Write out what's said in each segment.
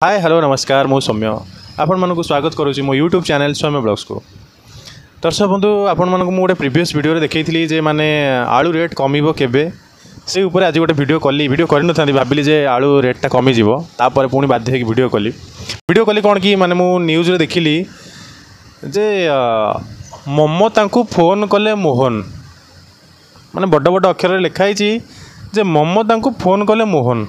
Hi hello नमस्कार मु सौम्य आपण मानक स्वागत करुच्ची मो यूट्यूब चैनल सौम्य ब्लॉग्स को। दर्शक बंधु आपण मानक गोटे प्रीवियस वीडियो देखी जे माने आलू रेट कमिबो केबे से ऊपर आज गोटे वीडियो कली वीडियो करन थांती भाबिली जे आलू रेटटा कमी जीवो तापर पुणी बाध्य होकी वीडियो कली कौन कि माने मु न्यूज रे देखिली जे ममता को फोन कले मोहन माने बड़ बड़ अक्षर लिखाई जे ममता को फोन कले मोहन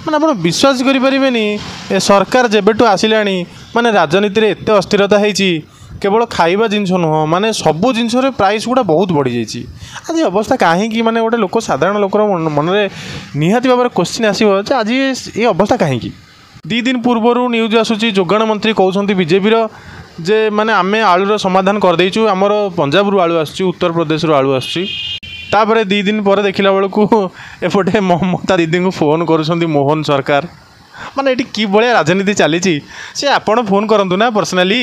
माने आप विश्वास करें सरकार जेबेठू आसिला माने राजनीति रे एते अस्थिरता होती केवल खाइबा जिनस नुह माने सबू जिनस प्राइस गुड़ा बहुत बढ़ी जाइए। आज अवस्था कहीं माने गोटे लोक साधारण लोकर मन में निहाती भाव क्वेश्चन आसो आज ये अवस्था कहीं 2 दिन पूर्व न्यूज आसूँ जोगाण मंत्री कहते बीजेपी जे माने आमे आलूर समाधान करदेचु आमर पंजाब रू आलू आसुची उत्तर प्रदेश रू आलू आसुची तापर 2 दिन पर देखला बेलू एपटे ममता दीदी को फोन करुँच मोहन सरकार माने ये कि भाया राजनीति चली सी आपण फोन करूँ ना पर्सनाली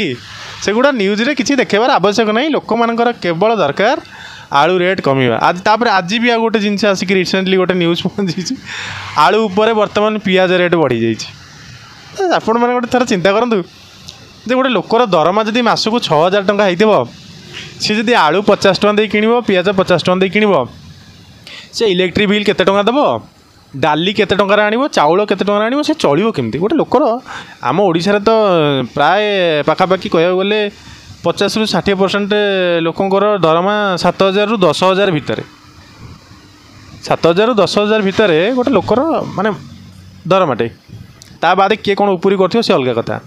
सेगुड़ा न्यूज रे किसी देखेबार आवश्यक नहीं लोक मानकर केवल दरकार आलू रेट कमिबा। आज तापर आज भी आ गोटे जिनस आसिक रिसेंटली गोटे न्यूज पहुँची आलू उपर बर्तमान पियाज रेट बढ़ी जाइए। आपण मैंने गोटे थर चिंता करूँ जे गोटे लोकर दरमा जदि मासक 6000 टंका होइतिबो सी जदि आलू 50 टंका दे किनिबो पियाज 50 टंका दे किनिबो से इलेक्ट्रिक बिल केते टंका देबो डाली केते टंका आनिबो चाउल केते टंका आनिबो से चलिबो केमती गोटे लोकर आम ओडिशा रे तो प्राय पाखापाखि कहया गले 50 ରୁ 60% लोकंकर दरमा 7000 ରୁ 10000 भितर 7000 ରୁ 10000 भितर गोटे लोकर माने दरमाटे ता बाद किए कौन उपरी कर से अलग कथा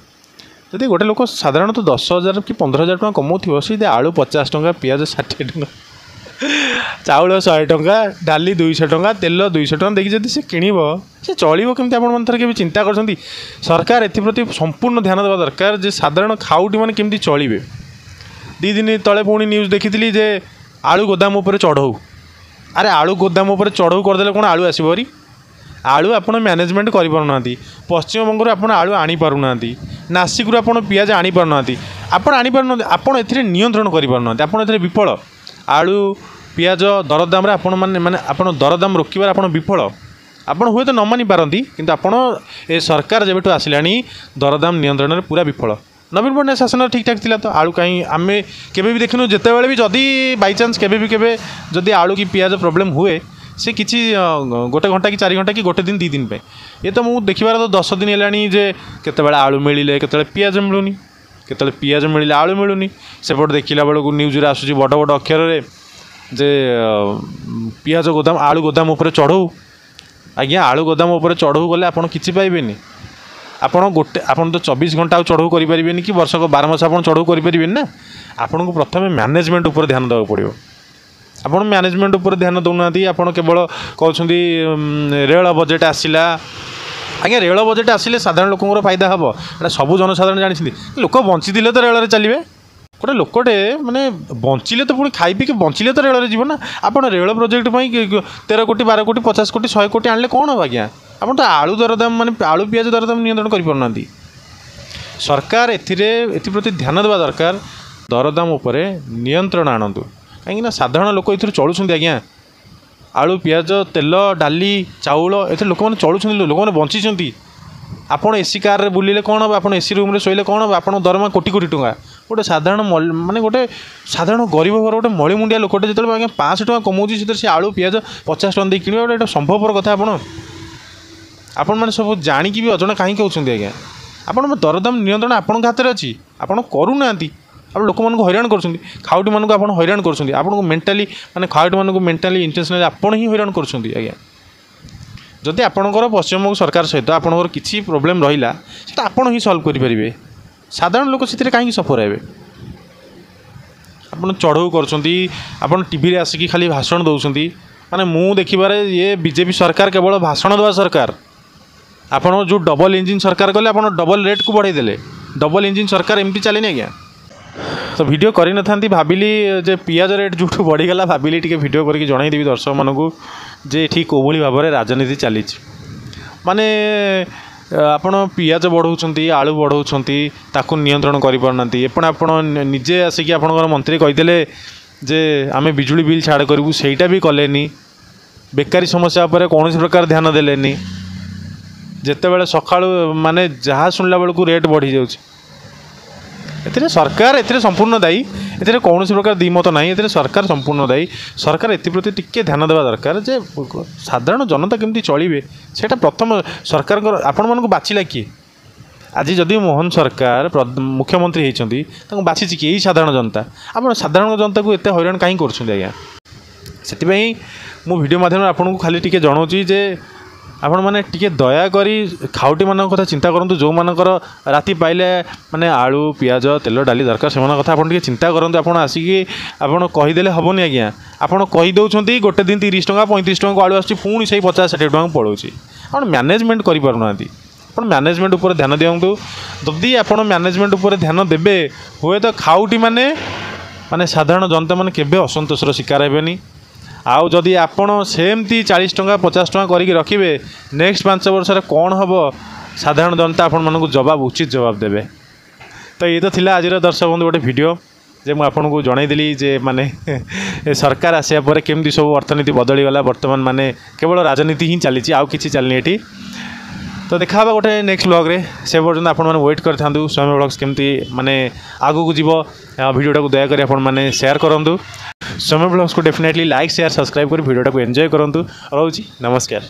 जदि गोटे लोक साधारणतः 10,000 कि 15,000 टका कमाऊ सी आलू 50 टंका पियाज 60 टंका चाउल 100 टंका डाली 200 टंका तेल 200 टंका देखिए जदि से किणव से चलो केमती आप थर के चिंता कर सरकार एप्रति संपूर्ण ध्यान देवा दरकार जे साधारण खाउटी मैंने केमती चलिए। 2 दिन तले पुणी न्यूज देखी जे आलू गोदाम उपर चढ़ऊ अरे आलू गोदाम उपर चढ़ऊ करदे कौन आलू आसो भारी आलू आपड़ मैनेजमेंट करना पश्चिमबंग आप आलू आनीपारूना नासिक आप पियाज आनीपारूना आप आनीपारूना आपड़ ए नियंत्रण करना आप विफल आलू पियाज दरदाम आपण माने आप दरदाम रोकबार आप विफल आपड़ हुए तो न मानी पारती किंतु आपड़ ए सरकार जब आसला दरदाम नियंत्रण में पूरा विफल। नवीन पट्टनायक शासन ठीक ठाक थिला तो आलू कहीं आम केबे भी देखिनु जितेबाला भी जदि बाई चान्स केबे जदि आलू कि पियाज प्रोब्लेम हुए से किसी गोटे घंटा कि 4 घंटा कि गोटे दिन 2 दिन पे ये तो मुझे देखिबार तो 10 दिन है जे केतेबेला आलू मिले केतेबेला पियाज मिलूनी केतेबेला पियाज मिले आलू मिलूनी सेपटे देखला बेलू न्यूज रे आसूची बड़ बड़ अक्षर रे जे पियाज गोदाम आलू गोदाम उपर चढ़ऊ आज्ञा आलू गोदाम उपर चढ़ऊ गले आपन किछि पाइबेनी आपन गोटे आपन तो 24 घंटा चढ़ऊ करि परिबेनी कि वर्षक 12 मास आपन चढ़ऊ करि परिबेनी ना आपन को प्रथमे मैनेजमेंट उपर ध्यान देबा पड़िबो। आप मैनेजमेंट उपर ध्यान दौना आप केवल कहते रेल बजेट आसला आज्ञा रेल बजेट आसिले साधारण लोक फायदा हम एटा सबू जनसाधारण जानी लोक बंची तो रेल चलिए गोटे लोकटे माने बंचिले तो पुणी खाई पी बंचिले तो रेल जीव ना आप रेल प्रोजेक्ट 13 कोटी 12 कोटी 50 कोटी 100 कोटी आनले कौन हम आज्ञा आप तो आलू दरदाम माने आलू पियाज दरदाम नियंत्रण करना सरकार एप्रति ध्यान देवा दरकार दरदाम उपर नियंत्रण आणतु कहीं साधारण लोक ये चलुँच आज्ञा आलू पियाज तेल डाली चाउल ए लोक मैंने चलुँच लोक मैंने बंची आपड़ एसी कार बुलिले कौन हम आप एसी रूम शोले कौन हम आप दरमा कोटी कोटी टंका गोटे साधारण माने गोटे साधारण गरीब घर गोटे मलिमुंडिया लोकटे जो आज्ञा 500 टका कमाऊँगी से आलू पियाज 50 टका दे कि गोटे संभवपर कथा आपण मैंने सब जाणिकी भी अजणा कहीं कहते आज्ञा आप दरदाम नियंत्रण आपण हाथ में अच्छी आपड़ करूना आप लोक मानक हैरान कर खाउटी मानक आप हैरान कर मेंटाली माने खाउटी मानक मेंटाली इंटेंशनली आपण ही हैरान कर आज्ञा जदि आपणकर पश्चिमबंग सरकार सहित आपणकर किसी प्रोब्लेम रहा से आपण ही सल्व करेंगे साधारण लोक से कहीं सफर हे आप चढ़ऊ कर टीवी रे आसिक खाली भाषण दौरान माने मु देखिबार ये बीजेपी सरकार केवल भाषण देवा सरकार आप जो डबल इंजिन सरकार कले आप डबल रेट को बढ़ाई डबल इंजिन सरकार एमती चलेनी आज्ञा तो वीडियो करी न थांती भाविली जे पियाज रेट जो बढ़ीगला भाविली टिके वीडियो करके जनईदेवी दर्शक मानू जे ठीक कोभली भाव में राजनीति चली माने आपण पियाज बढ़ाऊँ आलू बढ़ाऊँ ताकू नियंत्रण करना एपण आप निजे आसिक आपणकर मंत्री कहीदेले जे आमे बिजुली बिल छाड़ करूँ सेटा भी कलेनी बेकारी समस्या पर कौन प्रकार ध्यान देलेनी ଯେତେବେଳେ ସକାଳୁ ମାନେ ଯାହା ଶୁଣିଲା ବେଳକୁ ରେଟ୍ ବଢ଼ି ଯାଉଛି। ଏଥିରେ ସରକାର ଏଥିରେ ସମ୍ପୂର୍ଣ୍ଣ ଦାୟୀ। ଏଥିରେ କୌଣସି ପ୍ରକାର ଦ୍ୱିମତ ନାହିଁ। ଏଥିରେ ସରକାର ସମ୍ପୂର୍ଣ୍ଣ ଦାୟୀ। ସରକାର ଏଥିପ୍ରତି ଟିକେ ଧ୍ୟାନ ଦେବା ଦରକାର ଯେ ସାଧାରଣ ଜନତା କେମିତି ଚଳିବେ ସେଇଟା ପ୍ରଥମ ସରକାରଙ୍କର। ଆପଣମାନଙ୍କୁ ବାଛିଲା କିଏ? ଆଜି ଯଦି ମୋହନ ସରକାର ମୁଖ୍ୟମନ୍ତ୍ରୀ ହେଇଛନ୍ତି ତାଙ୍କୁ ବାଛିଛି କି ଏଇ ସାଧାରଣ ଜନତା? ଆପଣ ସାଧାରଣ ଜନତାକୁ ଏତେ ହଇରାଣ କାହିଁ କରୁଛନ୍ତି ଆଜ୍ଞା? ସେଥିପାଇଁ ମୁଁ ଭିଡ଼ିଓ ମାଧ୍ୟମରେ ଆପଣଙ୍କୁ ଖାଲି ଟିକେ ଜଣାଉଛି ଯେ ଆପଣମାନେ ଟିକେ ଦୟାକରି ଖାଉଟିମାନଙ୍କ କଥା ଚିନ୍ତା କରନ୍ତୁ। ଯେଉଁମାନଙ୍କର ରାତି ପାଇଲେ ମାନେ ଆଳୁ ପିଆଜ ତେଲ ଡାଲି ଦରକାର ସେମାନଙ୍କ କଥା ଆପଣ ଟିକେ ଚିନ୍ତା କରନ୍ତୁ। ଆପଣ ଆସିକି ଆପଣ କହିଦେଲେ ହେବନି ଆଜ୍ଞା। ଆପଣ କହିଦେଉଛନ୍ତି ଗୋଟେ ଦିନ 30 ଟଙ୍କା 35 ଟଙ୍କାକୁ ଆଳୁ ଆସୁଛି, ପୁଣି ସେଇ 50-60 ଟଙ୍କାକୁ ପଳାଉଛି। ଆପଣ ମ୍ୟାନେଜମେଣ୍ଟ କରିପାରୁନାହାନ୍ତି। ଆପଣ ମ୍ୟାନେଜମେଣ୍ଟ ଉପରେ ଧ୍ୟାନ ଦିଅନ୍ତୁ। ଯଦି ଆପଣ ମ୍ୟାନେଜମେଣ୍ଟ ଉପରେ ଧ୍ୟାନ ଦେବେ ହୁଏତ ଖାଉଟି ମାନେ ସାଧାରଣ ଜନତା ମାନେ କେବେ ଅସନ୍ତୋଷର ଶିକାର ହେବେନି। ଆଉ ଯଦି ଆପଣ ସେମିତି 40 ଟଙ୍କା 50 ଟଙ୍କା କରିକି ରଖିବେ ନେକ୍ସଟ 5 ବର୍ଷରେ କ'ଣ ହେବ ସାଧାରଣ ଜନତା ଆପଣମାନଙ୍କୁ ଉଚିତ ଜବାବ ଦେବେ। ତ ଇଏ ତ ଥିଲା ଆଜିର ଦର୍ଶକ ବନ୍ଧୁ ଗୋଟେ ଭିଡ଼ିଓ ଯେ ମୁଁ ଆପଣଙ୍କୁ ଜଣାଇଦେଲି ଯେ ସରକାର ଆସିବା ପରେ କେମିତି ସବୁ ଅର୍ଥନୀତି ବଦଳିଗଲା। ବର୍ତ୍ତମାନ କେବଳ ରାଜନୀତି ହିଁ ଚାଲିଛି, ଆଉ କିଛି ଚାଲିନି ଏଠି। ତ ଦେଖା ହେବା ଗୋଟେ ନେକ୍ସଟ ବ୍ଲଗ୍ରେ। ସେ ପର୍ଯ୍ୟନ୍ତ ଆପଣମାନେ ୱେଟ୍ କରିଥାନ୍ତୁ ସୌମ୍ୟ ବ୍ଲଗ୍ସ କେମିତି ଆଗକୁ ଯିବ। ଭିଡ଼ିଓଟାକୁ ଦୟାକରି ଆପଣମାନେ ସେୟାର କରନ୍ତୁ। ସୌମ୍ୟ ବ୍ଲଗ୍ସକୁ ଡେଫିନେଟଲି ଲାଇକ୍ ସେୟାର ସବସ୍କ୍ରାଇବ୍ କରି ଭିଡ଼ିଓଟାକୁ ଏନ୍ଜୟ କରନ୍ତୁ। ରହୁଛି, ନମସ୍କାର।